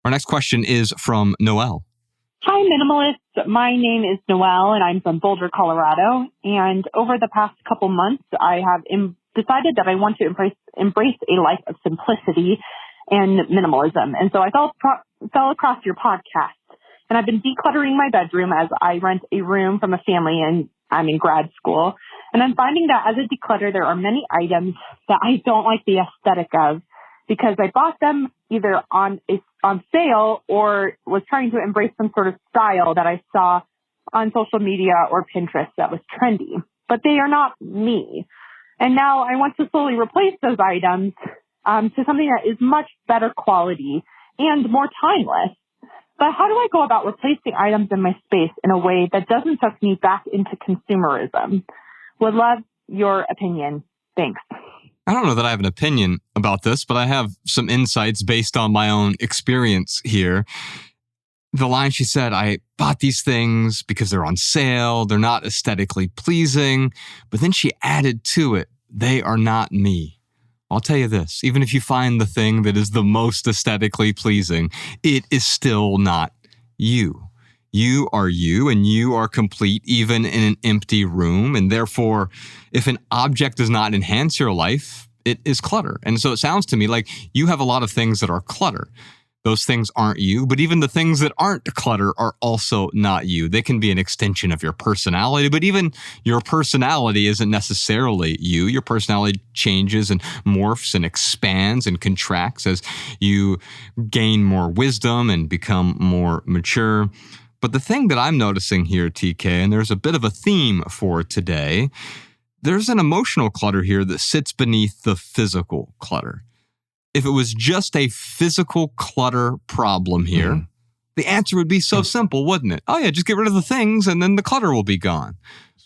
Our next question is from Noelle. Hi, Minimalists. My name is Noelle, and I'm from Boulder, Colorado. And over the past couple months, I have decided that I want to embrace a life of simplicity and minimalism. And so I fell across your podcast, and I've been decluttering my bedroom as I rent a room from a family, and I'm in grad school. And I'm finding that as a declutter, there are many items that I don't like the aesthetic of, because I bought them either on sale or was trying to embrace some sort of style that I saw on social media or Pinterest that was trendy. But they are not me. And now I want to slowly replace those items to something that is much better quality and more timeless. But how do I go about replacing items in my space in a way that doesn't suck me back into consumerism? Would love your opinion. Thanks. I don't know that I have an opinion about this, but I have some insights based on my own experience here. The line she said, I bought these things because they're on sale, they're not aesthetically pleasing, but then she added to it, they are not me. I'll tell you this, even if you find the thing that is the most aesthetically pleasing, it is still not you. You are you, and you are complete even in an empty room. And therefore, if an object does not enhance your life, it is clutter. And so it sounds to me like you have a lot of things that are clutter. Those things aren't you, but even the things that aren't clutter are also not you. They can be an extension of your personality, but even your personality isn't necessarily you. Your personality changes and morphs and expands and contracts as you gain more wisdom and become more mature. But the thing that I'm noticing here, TK, and there's a bit of a theme for today, there's an emotional clutter here that sits beneath the physical clutter. If it was just a physical clutter problem here, the answer would be so simple, wouldn't it? Oh yeah, just get rid of the things and then the clutter will be gone.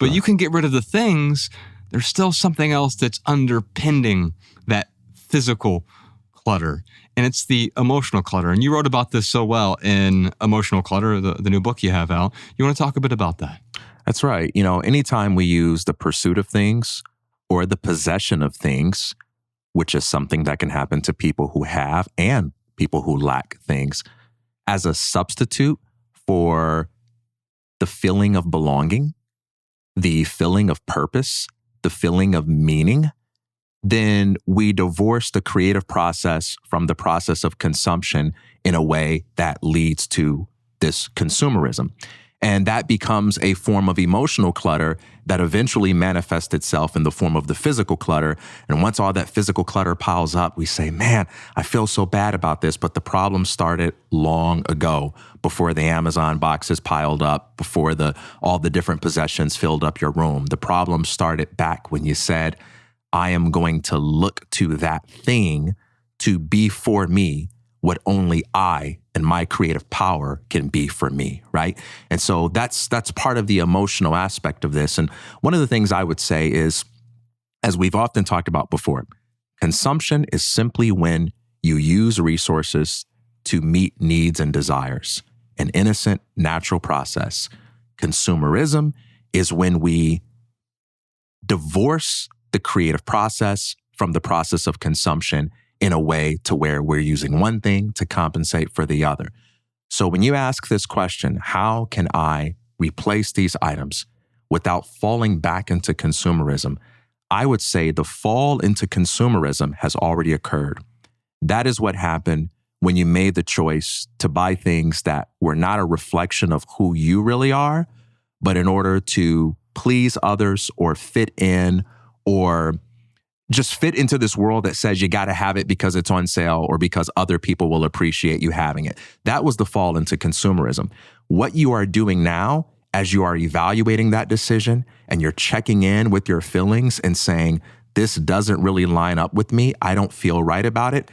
But you can get rid of the things, there's still something else that's underpinning that physical clutter. And it's the emotional clutter. And you wrote about this so well in Emotional Clutter, the new book you have, Al. You want to talk a bit about that? That's right. You know, anytime we use the pursuit of things or the possession of things, which is something that can happen to people who have and people who lack things, as a substitute for the feeling of belonging, the feeling of purpose, the feeling of meaning, then we divorce the creative process from the process of consumption in a way that leads to this consumerism. And that becomes a form of emotional clutter that eventually manifests itself in the form of the physical clutter. And once all that physical clutter piles up, we say, man, I feel so bad about this. But the problem started long ago, before the Amazon boxes piled up, before all the different possessions filled up your room. The problem started back when you said, I am going to look to that thing to be for me what only I and my creative power can be for me, right? And so that's part of the emotional aspect of this. And one of the things I would say is, as we've often talked about before, consumption is simply when you use resources to meet needs and desires, an innocent, natural process. Consumerism is when we divorce the creative process from the process of consumption in a way to where we're using one thing to compensate for the other. So when you ask this question, how can I replace these items without falling back into consumerism? I would say the fall into consumerism has already occurred. That is what happened when you made the choice to buy things that were not a reflection of who you really are, but in order to please others or fit in or just fit into this world that says you got to have it because it's on sale or because other people will appreciate you having it. That was the fall into consumerism. What you are doing now, as you are evaluating that decision and you're checking in with your feelings and saying, this doesn't really line up with me, I don't feel right about it,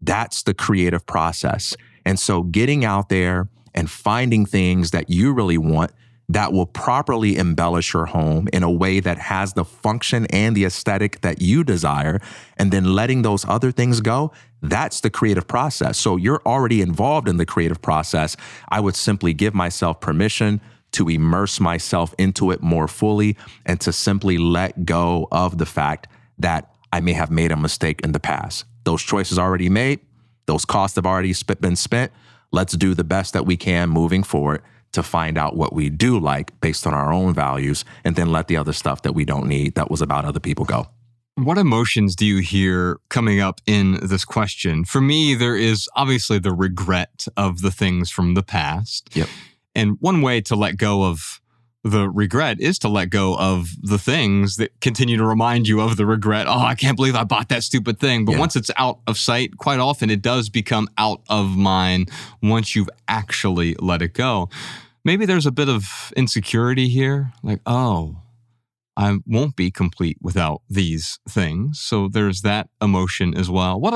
that's the creative process. And so getting out there and finding things that you really want that will properly embellish your home in a way that has the function and the aesthetic that you desire, and then letting those other things go, that's the creative process. So you're already involved in the creative process. I would simply give myself permission to immerse myself into it more fully and to simply let go of the fact that I may have made a mistake in the past. Those choices already made, those costs have already been spent. Let's do the best that we can moving forward to find out what we do like based on our own values, and then let the other stuff that we don't need that was about other people go. What emotions do you hear coming up in this question? For me, there is obviously the regret of the things from the past. Yep. And one way to let go of the regret is to let go of the things that continue to remind you of the regret. Oh, I can't believe I bought that stupid thing. But once it's out of sight, quite often it does become out of mind once you've actually let it go. Maybe there's a bit of insecurity here. Like, oh, I won't be complete without these things. So there's that emotion as well. What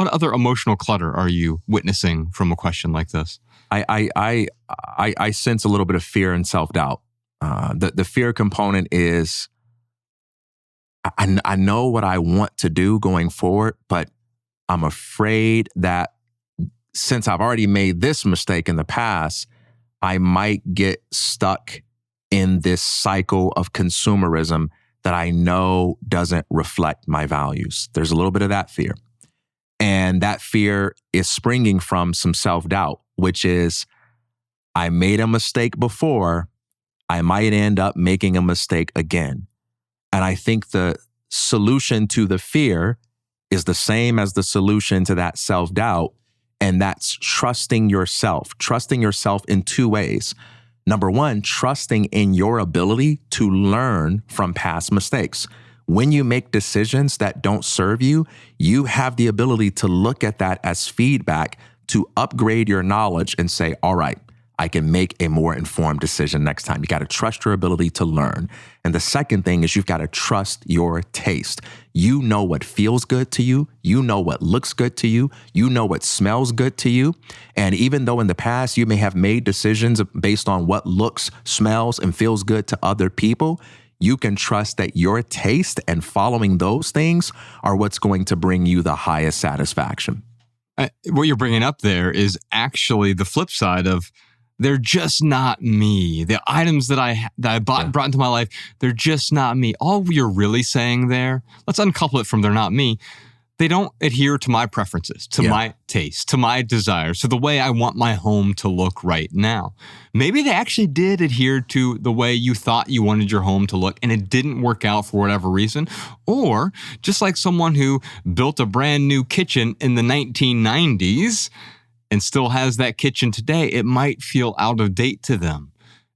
other emotional clutter are you witnessing from a question like this? I sense a little bit of fear and self-doubt. The fear component is I know what I want to do going forward, but I'm afraid that since I've already made this mistake in the past, I might get stuck in this cycle of consumerism that I know doesn't reflect my values. There's a little bit of that fear. And that fear is springing from some self-doubt, which is I made a mistake before, I might end up making a mistake again. And I think the solution to the fear is the same as the solution to that self-doubt, and that's trusting yourself in two ways. Number one, trusting in your ability to learn from past mistakes. When you make decisions that don't serve you, you have the ability to look at that as feedback to upgrade your knowledge and say, all right, I can make a more informed decision next time. You got to trust your ability to learn. And the second thing is you've got to trust your taste. You know what feels good to you. You know what looks good to you. You know what smells good to you. And even though in the past you may have made decisions based on what looks, smells, and feels good to other people, you can trust that your taste and following those things are what's going to bring you the highest satisfaction. What you're bringing up there is actually the flip side of they're just not me. The items that I bought and brought into my life, they're just not me. All you're really saying there, let's uncouple it from they're not me. They don't adhere to my preferences, to my taste, to my desires, to the way I want my home to look right now. Maybe they actually did adhere to the way you thought you wanted your home to look and it didn't work out for whatever reason. Or just like someone who built a brand new kitchen in the 1990s and still has that kitchen today, it might feel out of date to them.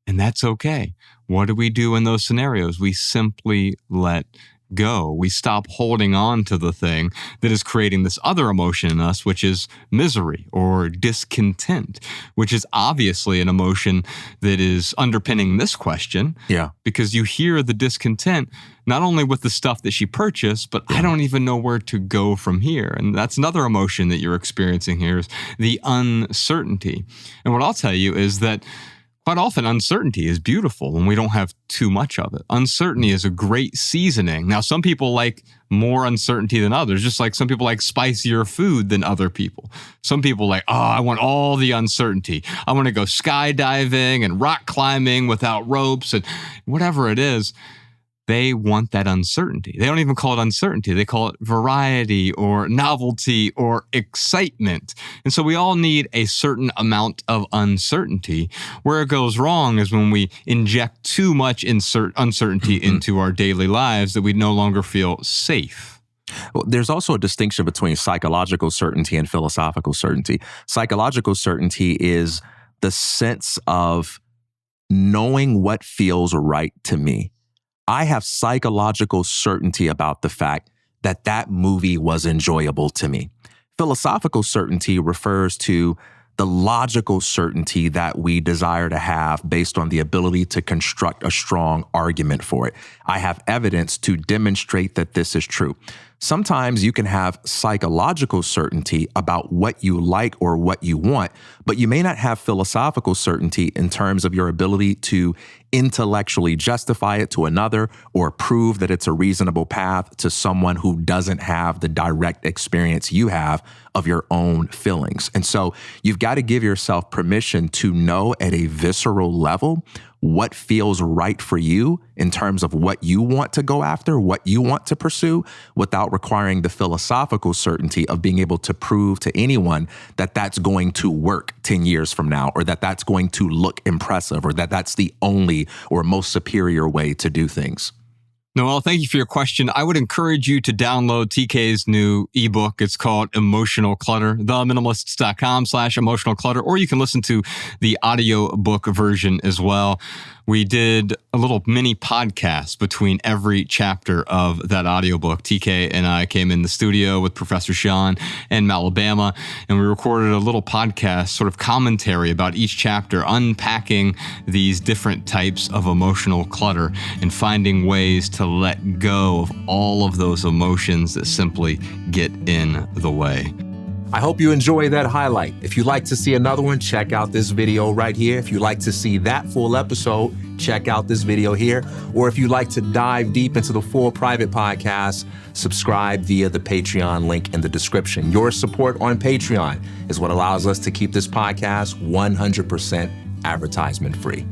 And that's okay. What do we do in those scenarios? We simply let go. We stop holding on to the thing that is creating this other emotion in us, which is misery or discontent, which is obviously an emotion that is underpinning this question. Yeah. Because you hear the discontent, not only with the stuff that she purchased, but I don't even know where to go from here. And that's another emotion that you're experiencing here is the uncertainty. And what I'll tell you is that quite often, uncertainty is beautiful when we don't have too much of it. Uncertainty is a great seasoning. Now, some people like more uncertainty than others, just like some people like spicier food than other people. Some people like, oh, I want all the uncertainty. I want to go skydiving and rock climbing without ropes and whatever it is. They want that uncertainty. They don't even call it uncertainty. They call it variety or novelty or excitement. And so we all need a certain amount of uncertainty. Where it goes wrong is when we inject too much uncertainty into our daily lives that we no longer feel safe. Well, there's also a distinction between psychological certainty and philosophical certainty. Psychological certainty is the sense of knowing what feels right to me. I have psychological certainty about the fact that that movie was enjoyable to me. Philosophical certainty refers to the logical certainty that we desire to have based on the ability to construct a strong argument for it. I have evidence to demonstrate that this is true. Sometimes you can have psychological certainty about what you like or what you want, but you may not have philosophical certainty in terms of your ability to intellectually justify it to another or prove that it's a reasonable path to someone who doesn't have the direct experience you have of your own feelings. And so you've got to give yourself permission to know at a visceral level what feels right for you in terms of what you want to go after, what you want to pursue, without requiring the philosophical certainty of being able to prove to anyone that that's going to work 10 years from now, or that that's going to look impressive, or that that's the only or most superior way to do things. Noel, thank you for your question. I would encourage you to download TK's new ebook. It's called Emotional Clutter, theminimalists.com/emotional clutter, or you can listen to the audiobook version as well. We did a little mini podcast between every chapter of that audiobook. TK and I came in the studio with Professor Sean in Alabama, and we recorded a little podcast, sort of commentary about each chapter, unpacking these different types of emotional clutter and finding ways to let go of all of those emotions that simply get in the way. I hope you enjoy that highlight. If you'd like to see another one, check out this video right here. If you'd like to see that full episode, check out this video here. Or if you'd like to dive deep into the full private podcast, subscribe via the Patreon link in the description. Your support on Patreon is what allows us to keep this podcast 100% advertisement free.